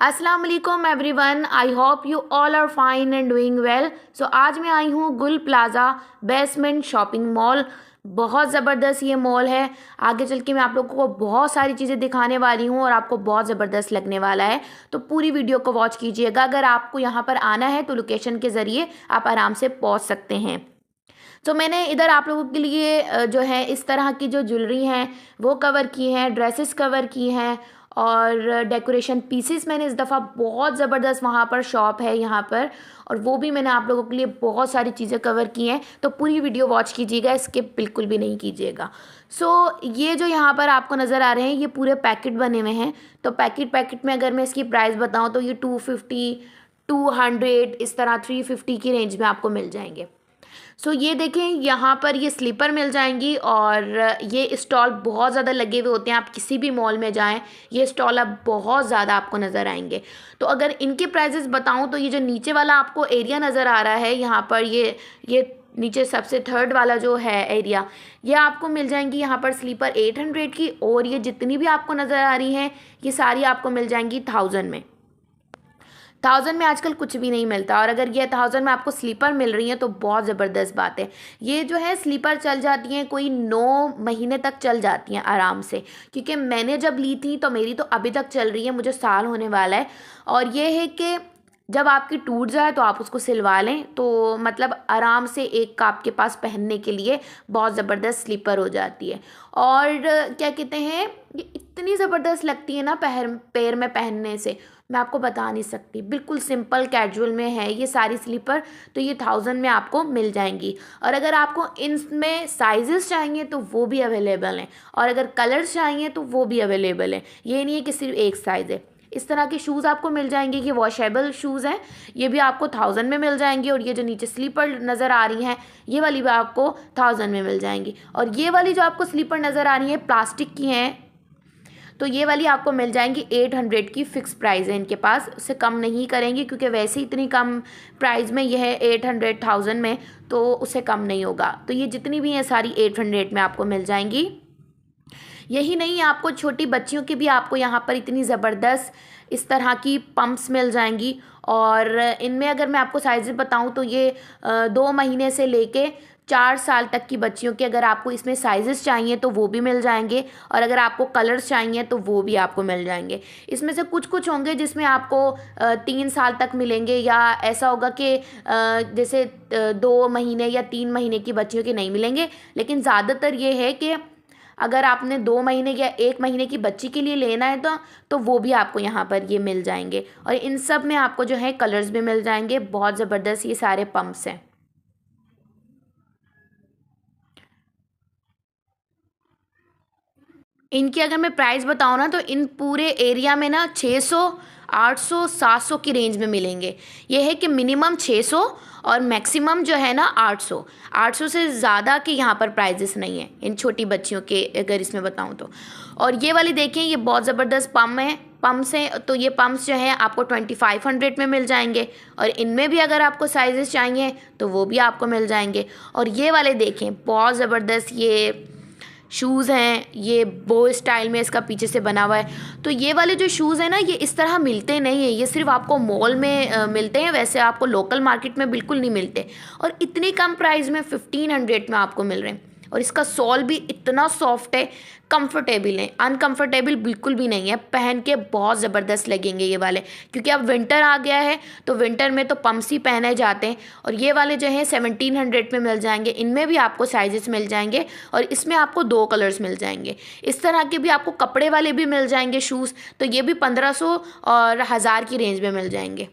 अस्सलाम वालेकुम everyone, I hope you all are fine and doing well. So आज मैं आई हूँ गुल प्लाज़ा बेसमेंट शॉपिंग मॉल। बहुत ज़बरदस्त ये मॉल है। आगे चल के मैं आप लोगों को बहुत सारी चीज़ें दिखाने वाली हूँ और आपको बहुत ज़बरदस्त लगने वाला है, तो पूरी वीडियो को वॉच कीजिएगा। अगर आपको यहाँ पर आना है तो लोकेशन के ज़रिए आप आराम से पहुँच सकते हैं। तो मैंने इधर आप लोगों के लिए जो है इस तरह की जो ज्वेलरी हैं वो कवर की हैं, ड्रेसेस कवर की हैं और डेकोरेशन पीसेस मैंने इस दफ़ा बहुत ज़बरदस्त वहाँ पर शॉप है यहाँ पर, और वो भी मैंने आप लोगों के लिए बहुत सारी चीज़ें कवर की हैं। तो पूरी वीडियो वॉच कीजिएगा, स्किप बिल्कुल भी नहीं कीजिएगा। ये जो यहाँ पर आपको नज़र आ रहे हैं ये पूरे पैकेट बने हुए हैं। तो पैकेट में अगर मैं इसकी प्राइस बताऊँ तो ये 250, 200 इस तरह 350 की रेंज में आपको मिल जाएंगे। ये देखें यहाँ पर ये स्लीपर मिल जाएंगी और ये स्टॉल बहुत ज़्यादा लगे हुए होते हैं। आप किसी भी मॉल में जाएं ये स्टॉल अब बहुत ज़्यादा आपको नज़र आएंगे। तो अगर इनके प्राइजेस बताऊं तो ये जो नीचे वाला आपको एरिया नज़र आ रहा है यहाँ पर ये नीचे सबसे थर्ड वाला जो है एरिया, ये आपको मिल जाएंगी यहाँ पर स्लीपर 800 की, और ये जितनी भी आपको नज़र आ रही हैं ये सारी आपको मिल जाएंगी 1000 में। 1000 में आजकल कुछ भी नहीं मिलता, और अगर ये 1000 में आपको स्लीपर मिल रही है तो बहुत ज़बरदस्त बात है। ये जो है स्लीपर चल जाती हैं, कोई 9 महीने तक चल जाती हैं आराम से, क्योंकि मैंने जब ली थी तो मेरी तो अभी तक चल रही है, मुझे साल होने वाला है। और ये है कि जब आपकी टूट जाए तो आप उसको सिलवा लें, तो मतलब आराम से एक का आपके पास पहनने के लिए बहुत ज़बरदस्त स्लीपर हो जाती है। और क्या कहते हैं, ये इतनी ज़बरदस्त लगती है ना पैर में पहनने से, मैं आपको बता नहीं सकती। बिल्कुल सिंपल कैजुअल में है ये सारी स्लीपर, तो ये 1000 में आपको मिल जाएंगी। और अगर आपको इनमें साइजेस चाहिए तो वो भी अवेलेबल हैं, और अगर कलर्स चाहिए तो वो भी अवेलेबल हैं। ये नहीं है कि सिर्फ एक साइज़ है। इस तरह के शूज़ आपको मिल जाएंगे, ये वॉशेबल शूज़ हैं, ये भी आपको 1000 में मिल जाएंगे। और ये जो नीचे स्लीपर नज़र आ रही हैं ये वाली भी आपको 1000 में मिल जाएंगी। और ये वाली जो आपको स्लीपर नज़र आ रही है प्लास्टिक की हैं, तो ये वाली आपको मिल जाएंगी 800 की। फिक्स प्राइस है इनके पास, उससे कम नहीं करेंगे, क्योंकि वैसे ही इतनी कम प्राइस में यह है 800 1000 में, तो उससे कम नहीं होगा। तो ये जितनी भी हैं सारी 800 में आपको मिल जाएंगी। यही नहीं, आपको छोटी बच्चियों की भी आपको यहाँ पर इतनी ज़बरदस्त इस तरह की पम्प्स मिल जाएंगी। और इनमें अगर मैं आपको साइज़ बताऊँ तो ये 2 महीने से लेके 4 साल तक की बच्चियों के अगर आपको इसमें साइजेस चाहिए तो वो भी मिल जाएंगे, और अगर आपको कलर्स चाहिए तो वो भी आपको मिल जाएंगे। इसमें से कुछ कुछ होंगे जिसमें आपको 3 साल तक मिलेंगे, या ऐसा होगा कि जैसे 2 महीने या 3 महीने की बच्चियों के नहीं मिलेंगे। लेकिन ज़्यादातर ये है कि अगर आपने 2 महीने या 1 महीने की बच्ची के लिए लेना है तो वो भी आपको यहाँ पर ये मिल जाएंगे। और इन सब में आपको जो है कलर्स भी मिल जाएंगे। बहुत ज़बरदस्त ये सारे पम्प्स हैं। इनकी अगर मैं प्राइस बताऊँ ना तो इन पूरे एरिया में ना 600, 800, 700 की रेंज में मिलेंगे। ये है कि मिनिमम 600 और मैक्सिमम जो है ना 800। 800 से ज़्यादा के यहाँ पर प्राइजेस नहीं है इन छोटी बच्चियों के, अगर इसमें बताऊँ तो। और ये वाली देखें, ये बहुत ज़बरदस्त पम्प्स हैं। तो ये पम्प्स जो हैं आपको 2500 में मिल जाएंगे, और इनमें भी अगर आपको साइजेस चाहिए तो वो भी आपको मिल जाएंगे। और ये वाले देखें, बहुत ज़बरदस्त ये शूज़ हैं, ये बो स्टाइल में इसका पीछे से बना हुआ है। तो ये वाले जो शूज़ हैं ना ये इस तरह मिलते नहीं हैं, ये सिर्फ आपको मॉल में मिलते हैं, वैसे आपको लोकल मार्केट में बिल्कुल नहीं मिलते। और इतनी कम प्राइस में 1500 में आपको मिल रहे हैं। और इसका सॉल भी इतना सॉफ्ट है, कंफर्टेबल है, अनकंफर्टेबल बिल्कुल भी नहीं है। पहन के बहुत ज़बरदस्त लगेंगे ये वाले, क्योंकि अब विंटर आ गया है तो विंटर में तो पम्प्स ही पहने जाते हैं। और ये वाले जो हैं 1700 में मिल जाएंगे। इनमें भी आपको साइजेस मिल जाएंगे, और इसमें आपको 2 कलर्स मिल जाएंगे। इस तरह के भी आपको कपड़े वाले भी मिल जाएंगे शूज़, तो ये भी 1500 और 1000 की रेंज में मिल जाएंगे।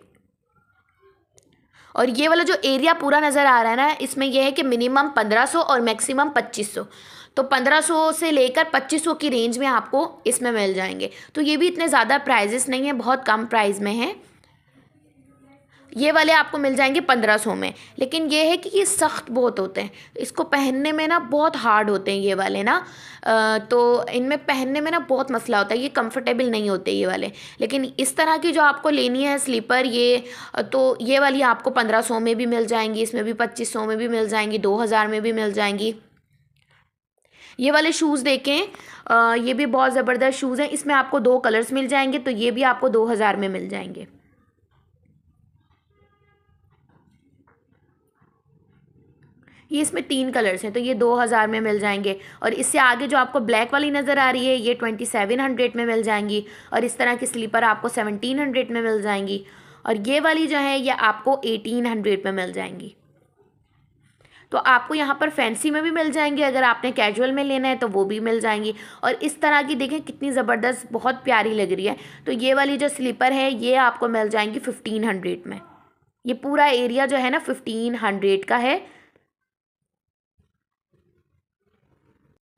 और ये वाला जो एरिया पूरा नज़र आ रहा है ना, इसमें यह है कि मिनिमम 1500 और मैक्सिमम 2500। तो 1500 से लेकर 2500 की रेंज में आपको इसमें मिल जाएंगे। तो ये भी इतने ज़्यादा प्राइजेस नहीं है, बहुत कम प्राइस में है। ये वाले आपको मिल जाएंगे 1500 में। लेकिन ये है कि ये सख्त बहुत होते हैं, इसको पहनने में ना बहुत हार्ड होते हैं ये वाले ना। तो इनमें पहनने में ना बहुत मसला होता है, ये कंफर्टेबल नहीं होते ये वाले। लेकिन इस तरह की जो आपको लेनी है स्लीपर, ये तो ये वाली आपको 1500 में भी मिल जाएंगी, इसमें भी 2500 में भी मिल जाएंगी, 2000 में भी मिल जाएंगी। ये वाले शूज़ देखें, ये भी बहुत ज़बरदस्त शूज़ हैं। इसमें आपको 2 कलर्स मिल जाएंगे, तो ये भी आपको 2000 में मिल जाएंगे। ये इसमें 3 कलर्स हैं, तो ये 2000 में मिल जाएंगे। और इससे आगे जो आपको ब्लैक वाली नज़र आ रही है, ये 2700 में मिल जाएंगी। और इस तरह की स्लीपर आपको 1700 में मिल जाएंगी। और ये वाली जो है ये आपको 1800 में मिल जाएंगी। तो आपको यहाँ पर फैंसी में भी मिल जाएंगे, अगर आपने कैजुअल में लेना है तो वो भी मिल जाएंगी। और इस तरह की देखें कितनी ज़बरदस्त, बहुत प्यारी लग रही है। तो ये वाली जो स्लीपर है ये आपको मिल जाएंगी 1500 में। ये पूरा एरिया जो है ना 1500 का है।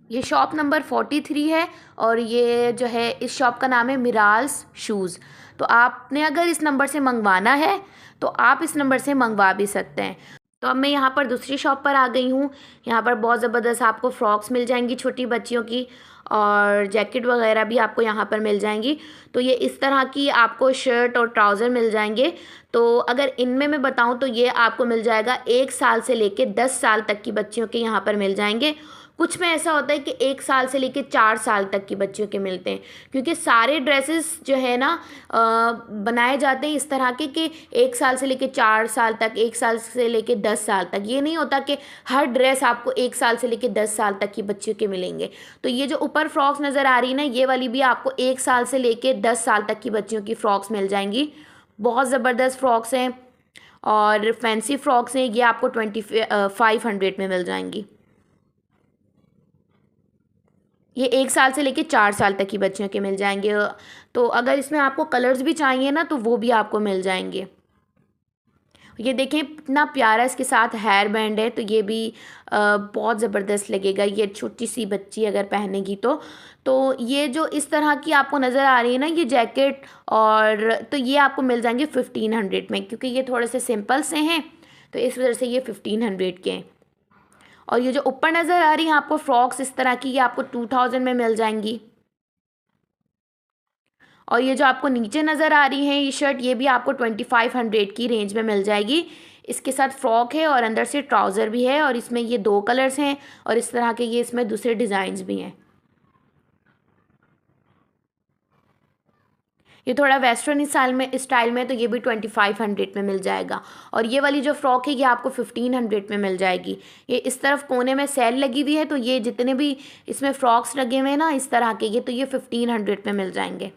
ये शॉप नंबर 43 है और ये जो है इस शॉप का नाम है मिराल्स शूज़। तो आपने अगर इस नंबर से मंगवाना है तो आप इस नंबर से मंगवा भी सकते हैं। तो अब मैं यहाँ पर दूसरी शॉप पर आ गई हूँ। यहाँ पर बहुत ज़बरदस्त आपको फ्रॉक्स मिल जाएंगी छोटी बच्चियों की, और जैकेट वगैरह भी आपको यहाँ पर मिल जाएंगी। तो ये इस तरह की आपको शर्ट और ट्राउज़र मिल जाएंगे। तो अगर इनमें मैं बताऊँ तो ये आपको मिल जाएगा 1 साल से लेके 10 साल तक की बच्चियों के यहाँ पर मिल जाएंगे। कुछ में ऐसा होता है कि 1 साल से लेके 4 साल तक की बच्चियों के मिलते हैं, क्योंकि सारे ड्रेसेस जो है ना बनाए जाते हैं इस तरह के कि 1 साल से लेके 4 साल तक, 1 साल से लेके 10 साल तक। ये नहीं होता कि हर ड्रेस आपको 1 साल से लेके 10 साल तक की बच्चियों के मिलेंगे। तो ये जो ऊपर फ्रॉक्स नज़र आ रही है ना, ये वाली भी आपको 1 साल से लेके 10 साल तक की बच्चियों की फ़्रॉक्स मिल जाएंगी। बहुत ज़बरदस्त फ़्रॉक्स हैं और फैंसी फ़्रॉक्स हैं। ये आपको 2500 में मिल जाएंगी। ये 1 साल से लेके 4 साल तक की बच्चियों के मिल जाएंगे। तो अगर इसमें आपको कलर्स भी चाहिए ना तो वो भी आपको मिल जाएंगे। ये देखें इतना प्यारा इसके साथ हेयर बैंड है, तो ये भी बहुत ज़बरदस्त लगेगा। ये छोटी सी बच्ची अगर पहनेगी तो ये जो इस तरह की आपको नज़र आ रही है ना ये जैकेट, और तो ये आपको मिल जाएंगे 1500 में, क्योंकि ये थोड़े से सिंपल से हैं तो इस वजह से ये 1500 के हैं। और ये जो ऊपर नज़र आ रही है आपको फ्रॉक्स इस तरह की, ये आपको 2000 में मिल जाएंगी। और ये जो आपको नीचे नज़र आ रही है ये शर्ट, ये भी आपको 2500 की रेंज में मिल जाएगी। इसके साथ फ्रॉक है और अंदर से ट्राउज़र भी है, और इसमें ये 2 कलर्स हैं और इस तरह के ये इसमें दूसरे डिज़ाइंस भी हैं। ये थोड़ा वेस्टर्न स्टाइल में तो ये भी 2500 में मिल जाएगा। और ये वाली जो फ्रॉक है ये आपको 1500 में मिल जाएगी। ये इस तरफ कोने में सेल लगी हुई है, तो ये जितने भी इसमें फ्रॉक्स लगे हुए हैं ना इस तरह के, ये तो ये 1500 में मिल जाएंगे।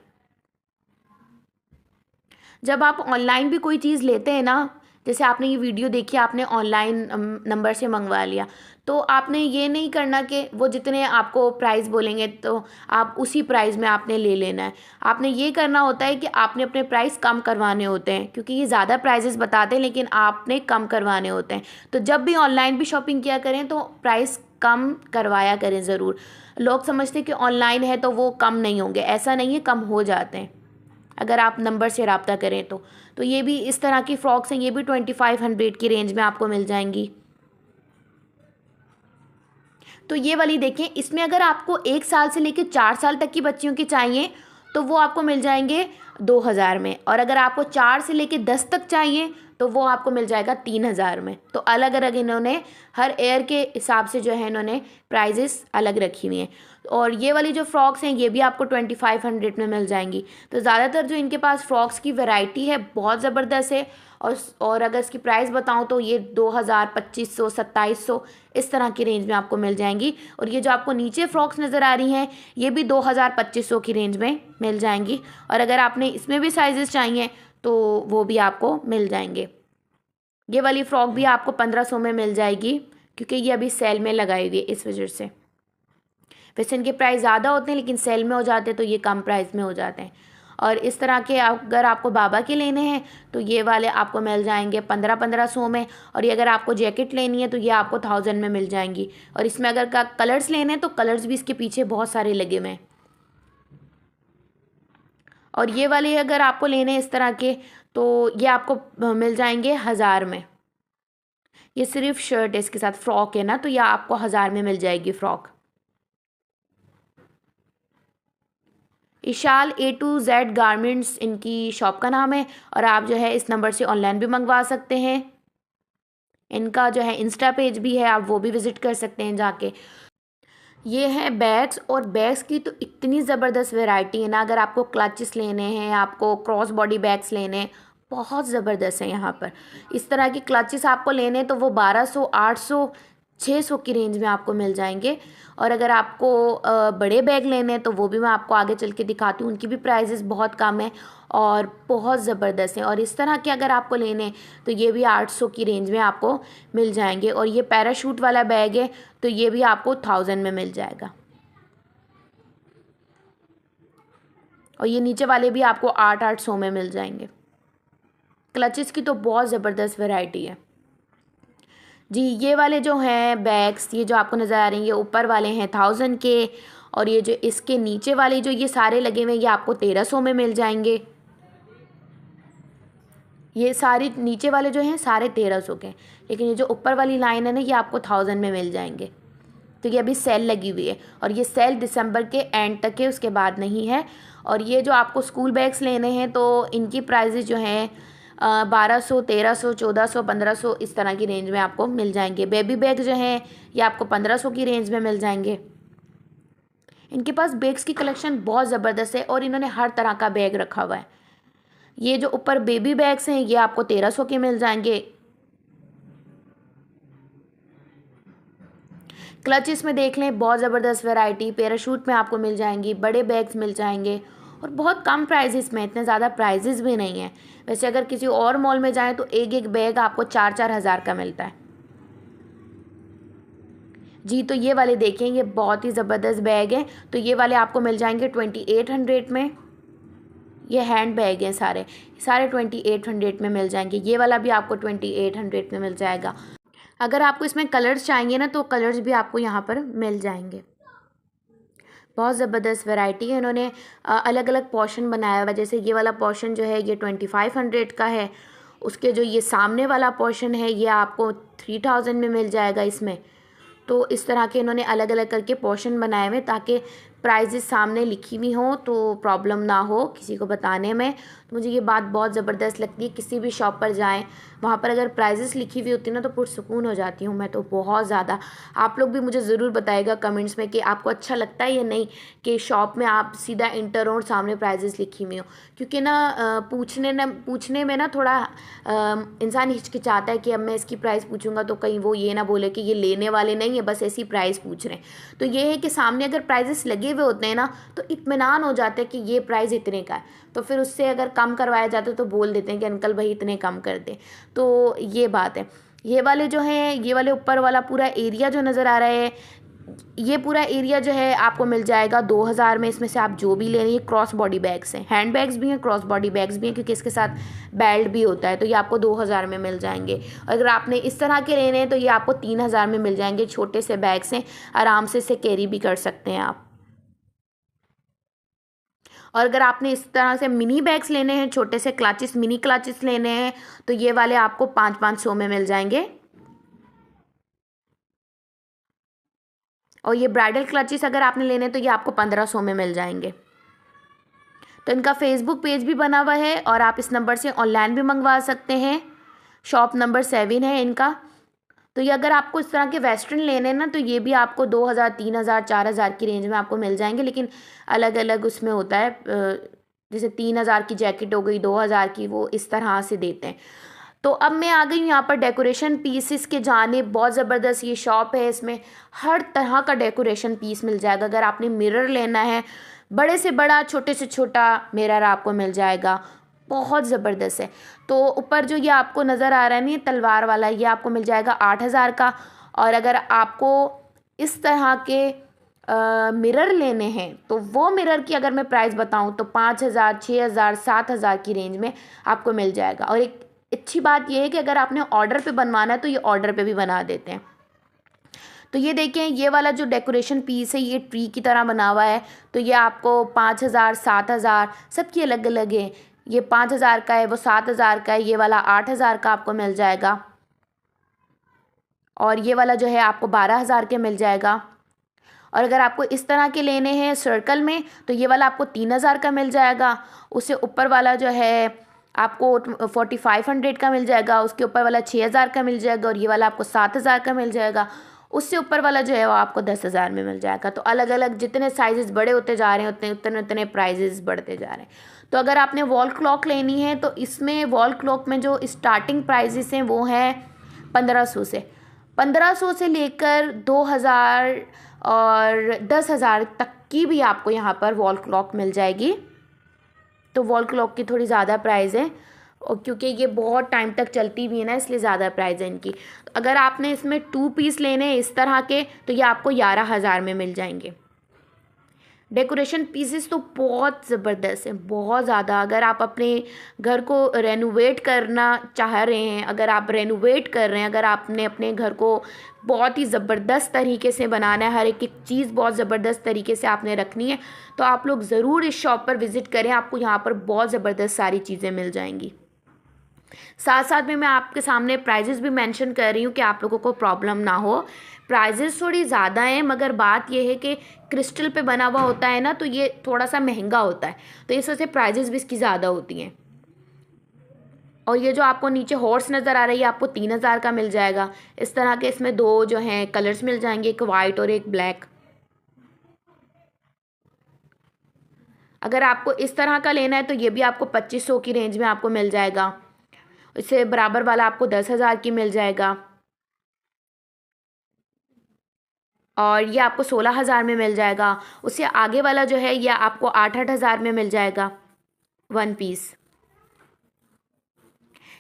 जब आप ऑनलाइन भी कोई चीज़ लेते हैं ना, जैसे आपने ये वीडियो देखी, आपने ऑनलाइन नंबर से मंगवा लिया, तो आपने ये नहीं करना कि वो जितने आपको प्राइस बोलेंगे तो आप उसी प्राइस में आपने ले लेना है। आपने ये करना होता है कि आपने अपने प्राइस कम करवाने होते हैं, क्योंकि ये ज़्यादा प्राइजेस बताते हैं लेकिन आपने कम करवाने होते हैं। तो जब भी ऑनलाइन भी शॉपिंग किया करें तो प्राइस कम करवाया करें ज़रूर। लोग समझते हैं कि ऑनलाइन है तो वो कम नहीं होंगे, ऐसा नहीं है, कम हो जाते हैं अगर आप नंबर से रब्ता करें तो ये भी इस तरह की फ़्रॉक्स हैं, ये भी 2500 की रेंज में आपको मिल जाएंगी। तो ये वाली देखें, इसमें अगर आपको 1 साल से लेकर 4 साल तक की बच्चियों की चाहिए तो वो आपको मिल जाएंगे 2000 में, और अगर आपको 4 से लेकर 10 तक चाहिए तो वो आपको मिल जाएगा 3000 में। तो अलग अलग इन्होंने हर एयर के हिसाब से जो है इन्होंने प्राइजेस अलग रखी हुई हैं। और ये वाली जो फ़्रॉक्स हैं ये भी आपको 2500 में मिल जाएंगी। तो ज़्यादातर जो इनके पास फ़्रॉक्स की वैरायटी है बहुत ज़बरदस्त है। और अगर इसकी प्राइस बताऊं तो ये 2000, 2500, 2700 इस तरह की रेंज में आपको मिल जाएंगी। और ये जो आपको नीचे फ्रॉक्स नज़र आ रही हैं ये भी 2000, 2500 की रेंज में मिल जाएंगी। और अगर आपने इसमें भी साइजेस चाहिए तो वो भी आपको मिल जाएंगे। ये वाली फ़्रॉक भी आपको 1500 में मिल जाएगी, क्योंकि ये अभी सेल में लगाई हुई है इस वजह से। वैसे इनके प्राइस ज़्यादा होते हैं लेकिन सेल में हो जाते हैं तो ये कम प्राइस में हो जाते हैं। और इस तरह के अगर आपको बाबा के लेने हैं तो ये वाले आपको मिल जाएंगे 1500 में। और ये अगर आपको जैकेट लेनी है तो ये आपको 1000 में मिल जाएंगी। और इसमें अगर कलर्स लेने हैं तो कलर्स भी इसके पीछे बहुत सारे लगे हुए हैं। और ये वाले अगर आपको लेने हैं इस तरह के तो ये आपको मिल जाएंगे 1000 में। ये सिर्फ शर्ट है, इसके साथ फ्रॉक है ना, तो यह आपको 1000 में मिल जाएगी frock. Ishal A to Z garments इनकी शॉप का नाम है, और आप जो है इस नंबर से ऑनलाइन भी मंगवा सकते हैं। इनका जो है इंस्टा पेज भी है, आप वो भी विज़िट कर सकते हैं जाके। ये हैं बैग्स, और बैग्स की तो इतनी ज़बरदस्त वैरायटी है ना। अगर आपको क्लचेस लेने हैं, आपको क्रॉस बॉडी बैग्स लेने हैं, बहुत ज़बरदस्त है यहाँ पर। इस तरह की क्लचेस आपको लेने हैं तो वो 1200, 800, 600 की रेंज में आपको मिल जाएंगे। और अगर आपको बड़े बैग लेने हैं तो वो भी मैं आपको आगे चल के दिखाती हूँ, उनकी भी प्राइजेस बहुत कम है और बहुत ज़बरदस्त हैं। और इस तरह के अगर आपको लेने हैं तो ये भी 800 की रेंज में आपको मिल जाएंगे। और ये पैराशूट वाला बैग है तो ये भी आपको 1000 में मिल जाएगा। और ये नीचे वाले भी आपको 800 में मिल जाएंगे। क्लचेस की तो बहुत ज़बरदस्त वैरायटी है जी। ये वाले जो हैं बैग्स, ये जो आपको नज़र आ रही हैं, ये ऊपर वाले हैं 1000 के, और ये जो इसके नीचे वाले जो ये सारे लगे हुए हैं ये आपको 1300 में मिल जाएंगे। ये सारे नीचे वाले जो हैं सारे 1300 के, लेकिन ये जो ऊपर वाली लाइन है ना ये आपको 1000 में मिल जाएंगे। तो ये अभी सेल लगी हुई है और ये सेल दिसंबर के एंड तक है, उसके बाद नहीं है। और ये जो आपको स्कूल बैग्स लेने हैं तो इनकी प्राइजेस जो हैं 1200, 1300, 1400, 1500 इस तरह की रेंज में आपको मिल जाएंगे। बेबी बैग जो हैं ये आपको 1500 की रेंज में मिल जाएंगे। इनके पास बैग्स की कलेक्शन बहुत ज़बरदस्त है और इन्होंने हर तरह का बैग रखा हुआ है। ये जो ऊपर बेबी बैग्स हैं ये आपको 1300 के मिल जाएंगे। क्लचेस में देख लें, बहुत ज़बरदस्त वैरायटी, पैराशूट में आपको मिल जाएंगी, बड़े बैग्स मिल जाएंगे और बहुत कम प्राइजेस में, इतने ज़्यादा प्राइजेस भी नहीं है। वैसे अगर किसी और मॉल में जाएं तो एक एक बैग आपको 4-4 हज़ार का मिलता है जी। तो ये वाले देखें, ये बहुत ही ज़बरदस्त बैग हैं। तो ये वाले आपको मिल जाएंगे 2800 में। ये हैंड बैग हैं सारे सारे 2800 में मिल जाएंगे। ये वाला भी आपको 2800 में मिल जाएगा। अगर आपको इसमें कलर्स चाहिए ना तो कलर्स भी आपको यहाँ पर मिल जाएंगे। बहुत ज़बरदस्त वैरायटी है। इन्होंने अलग अलग पोर्शन बनाया हुआ, जैसे ये वाला पोर्शन जो है ये 2500 का है। उसके जो ये सामने वाला पोर्शन है ये आपको 3000 में मिल जाएगा इसमें। तो इस तरह के इन्होंने अलग अलग करके पोर्शन बनाए हुए ताकि प्राइजेस सामने लिखी हुई हों तो प्रॉब्लम ना हो किसी को बताने में। तो मुझे ये बात बहुत ज़बरदस्त लगती है। किसी भी शॉप पर जाएं, वहाँ पर अगर प्राइजेस लिखी हुई होती है ना तो पुरसुकून हो जाती हूँ मैं तो बहुत ज़्यादा। आप लोग भी मुझे ज़रूर बताइएगा कमेंट्स में कि आपको अच्छा लगता है या नहीं कि शॉप में आप सीधा इंटर और सामने प्राइजेस लिखी हुई हो। क्योंकि ना पूछने में ना थोड़ा इंसान हिचकिचाता है कि अब मैं इसकी प्राइस पूछूंगा तो कहीं वो ये ना बोले कि ये लेने वाले नहीं है, बस ऐसी प्राइस पूछ रहे हैं। तो ये है कि सामने अगर प्राइजेस लगे हुए होते हैं ना तो इत्मीनान हो जाता है कि ये प्राइस इतने का है। तो फिर उससे अगर कम करवाया जाता है तो बोल देते हैं कि अंकल भाई इतने कम कर दें। तो ये बात है। ये वाले जो हैं, ये वाले ऊपर वाला पूरा एरिया जो नज़र आ रहा है, ये पूरा एरिया जो है आपको मिल जाएगा 2000 में। इसमें से आप जो भी ले रही है, क्रॉस बॉडी बैग्स हैं, हैंड बैग्स भी हैं, क्रॉस बॉडी बैग्स भी हैं, क्योंकि इसके साथ बेल्ट भी होता है। तो ये आपको 2000 में मिल जाएंगे। अगर आपने इस तरह के लेने हैं तो ये आपको 3000 में मिल जाएंगे। छोटे से बैग्स हैं, आराम से इसे कैरी भी कर सकते हैं आप। और अगर आपने इस तरह से मिनी बैग्स लेने हैं, छोटे से क्लचेस, मिनी क्लचेस लेने हैं तो ये वाले आपको 500 में मिल जाएंगे। और ये ब्राइडल क्लचेस अगर आपने लेने तो ये आपको 1500 में मिल जाएंगे। तो इनका फेसबुक पेज भी बना हुआ है और आप इस नंबर से ऑनलाइन भी मंगवा सकते हैं। शॉप नंबर 7 है इनका। तो ये अगर आपको इस तरह के वेस्टर्न लेने हैं ना तो ये भी आपको 2000, 3000, 4000 की रेंज में आपको मिल जाएंगे। लेकिन अलग अलग उसमें होता है, जैसे 3000 की जैकेट हो गई, 2000 की, वो इस तरह से देते हैं। तो अब मैं आ गई हूँ यहाँ पर डेकोरेशन पीसेस के जाने। बहुत ज़बरदस्त ये शॉप है, इसमें हर तरह का डेकोरेशन पीस मिल जाएगा। अगर आपने मिरर लेना है, बड़े से बड़ा, छोटे से छोटा मिरर आपको मिल जाएगा। बहुत ज़बरदस्त है। तो ऊपर जो ये आपको नज़र आ रहा है ना, ये तलवार वाला, ये आपको मिल जाएगा 8000 का। और अगर आपको इस तरह के मिरर लेने हैं तो वो मिरर की अगर मैं प्राइस बताऊं तो 5000, 6000, 7000 की रेंज में आपको मिल जाएगा। और एक अच्छी बात ये है कि अगर आपने ऑर्डर पे बनवाना है तो ये ऑर्डर पे भी बना देते हैं। तो ये देखें, ये वाला जो डेकोरेशन पीस है ये ट्री की तरह बना हुआ है। तो ये आपको 5000, 7000, सबकी अलग अलग है। ये 5000 का है, वो 7000 का है, ये वाला 8000 का आपको मिल जाएगा। और ये वाला जो है आपको 12000 के मिल जाएगा। और अगर आपको इस तरह के लेने हैं सर्कल में तो ये वाला आपको 3000 का मिल जाएगा। उससे ऊपर वाला जो है आपको 4500 का मिल जाएगा। उसके ऊपर वाला 6000 का मिल जाएगा और ये वाला आपको 7000 का मिल जाएगा। उससे ऊपर वाला जो है वो आपको 10,000 में मिल जाएगा। तो अलग अलग जितने साइजेस बड़े होते जा रहे हैं उतने उतने उतने प्राइजेस बढ़ते जा रहे हैं। तो अगर आपने वॉल क्लॉक लेनी है तो इसमें वॉल क्लॉक में जो स्टार्टिंग प्राइजेस हैं वो हैं 1500 से 1500 से लेकर 2000 और 10,000 तक की भी आपको यहाँ पर वॉल क्लॉक मिल जाएगी। तो वॉल क्लॉक की थोड़ी ज़्यादा प्राइस है और क्योंकि ये बहुत टाइम तक चलती भी है ना, इसलिए ज़्यादा प्राइस है इनकी। तो अगर आपने इसमें 2 पीस लेने हैं इस तरह के तो ये आपको 11,000 में मिल जाएंगे। डेकोरेशन पीसेस तो बहुत ज़बरदस्त हैं, बहुत ज़्यादा। अगर आप अपने घर को रेनोवेट करना चाह रहे हैं, अगर आप रेनोवेट कर रहे हैं, अगर आपने अपने घर को बहुत ही ज़बरदस्त तरीके से बनाना है, हर एक एक चीज़ बहुत ज़बरदस्त तरीके से आपने रखनी है, तो आप लोग ज़रूर इस शॉप पर विज़िट करें। आपको यहाँ पर बहुत ज़बरदस्त सारी चीज़ें मिल जाएंगी। साथ साथ में मैं आपके सामने प्राइजेस भी मेंशन कर रही हूँ कि आप लोगों को प्रॉब्लम ना हो। प्राइजेस थोड़ी ज़्यादा हैं मगर बात यह है कि क्रिस्टल पे बना हुआ होता है ना, तो ये थोड़ा सा महंगा होता है, तो इस वजह से प्राइजेस भी इसकी ज़्यादा होती हैं। और ये जो आपको नीचे हॉर्स नज़र आ रही है आपको 3,000 का मिल जाएगा। इस तरह के इसमें 2 जो हैं कलर्स मिल जाएंगे, एक वाइट और एक ब्लैक। अगर आपको इस तरह का लेना है तो ये भी आपको 2500 की रेंज में आपको मिल जाएगा। इससे बराबर वाला आपको 10,000 की मिल जाएगा और ये आपको 16,000 में मिल जाएगा। उससे आगे वाला जो है ये आपको 8,000 में मिल जाएगा 1 पीस।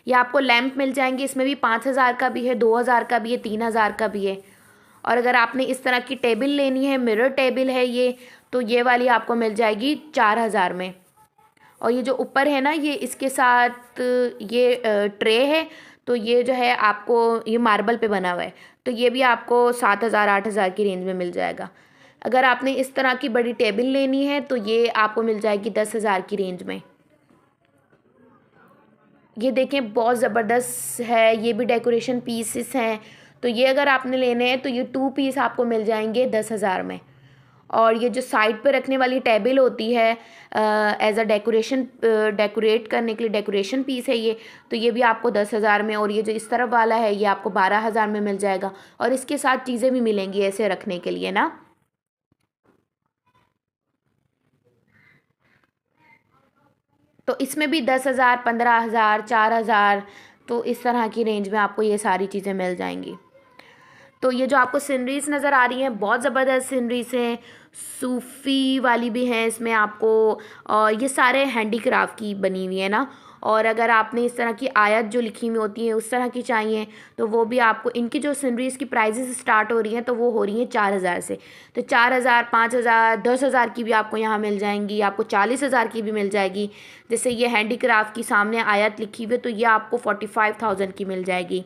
ये आपको लैंप मिल जाएंगे, इसमें भी 5,000 का भी है, 2,000 का भी है, 3,000 का भी है। और अगर आपने इस तरह की टेबल लेनी है, मिरर टेबल है ये, तो ये वाली आपको मिल जाएगी 4,000 में। और ये जो ऊपर है ना, ये इसके साथ ये ट्रे है, तो ये जो है आपको ये मार्बल पे बना हुआ है, तो ये भी आपको 7,000 8,000 की रेंज में मिल जाएगा। अगर आपने इस तरह की बड़ी टेबल लेनी है तो ये आपको मिल जाएगी 10,000 की रेंज में। ये देखें बहुत ज़बरदस्त है, ये भी डेकोरेशन पीसेस हैं। तो ये अगर आपने लेने हैं तो ये 2 पीस आपको मिल जाएंगे 10,000 में। और ये जो साइड पे रखने वाली टेबल होती है एज अ डेकोरेशन, डेकोरेट करने के लिए डेकोरेशन पीस है ये, तो ये भी आपको 10,000 में। और ये जो इस तरफ वाला है ये आपको 12,000 में मिल जाएगा। और इसके साथ चीज़ें भी मिलेंगी ऐसे रखने के लिए ना। तो इसमें भी 10,000 15,000 4,000, तो इस तरह की रेंज में आपको ये सारी चीज़ें मिल जाएंगी। तो ये जो आपको सीनरीज नज़र आ रही हैं बहुत ज़बरदस्त सीनरीज हैं, सूफ़ी वाली भी हैं इसमें आपको। और ये सारे हैंडीक्राफ्ट की बनी हुई है ना। और अगर आपने इस तरह की आयत जो लिखी हुई होती है उस तरह की चाहिए तो वो भी आपको, इनकी जो सीनरीज की प्राइजेस स्टार्ट हो रही हैं तो वो हो रही हैं 4,000 से। तो 4,000 5,000 10,000 की भी आपको यहाँ मिल जाएंगी, आपको 40,000 की भी मिल जाएगी। जैसे ये हैंडीक्राफ्ट की सामने आयत लिखी हुई है तो ये आपको 45,000 की मिल जाएगी।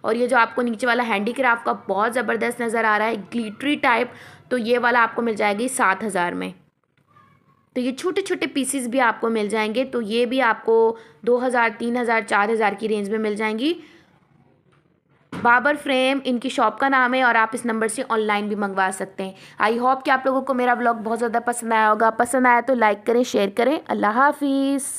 और ये जो आपको नीचे वाला हैंडीक्राफ्ट का बहुत ज़बरदस्त नज़र आ रहा है ग्लिटरी टाइप, तो ये वाला आपको मिल जाएगी 7,000 में। तो ये छोटे छोटे पीसीस भी आपको मिल जाएंगे, तो ये भी आपको 2,000 3,000 4,000 की रेंज में मिल जाएंगी। बाबर फ्रेम इनकी शॉप का नाम है और आप इस नंबर से ऑनलाइन भी मंगवा सकते हैं। आई होप कि आप लोगों को मेरा ब्लॉग बहुत ज़्यादा पसंद आया होगा। पसंद आया तो लाइक करें, शेयर करें। अल्लाह हाफिज़।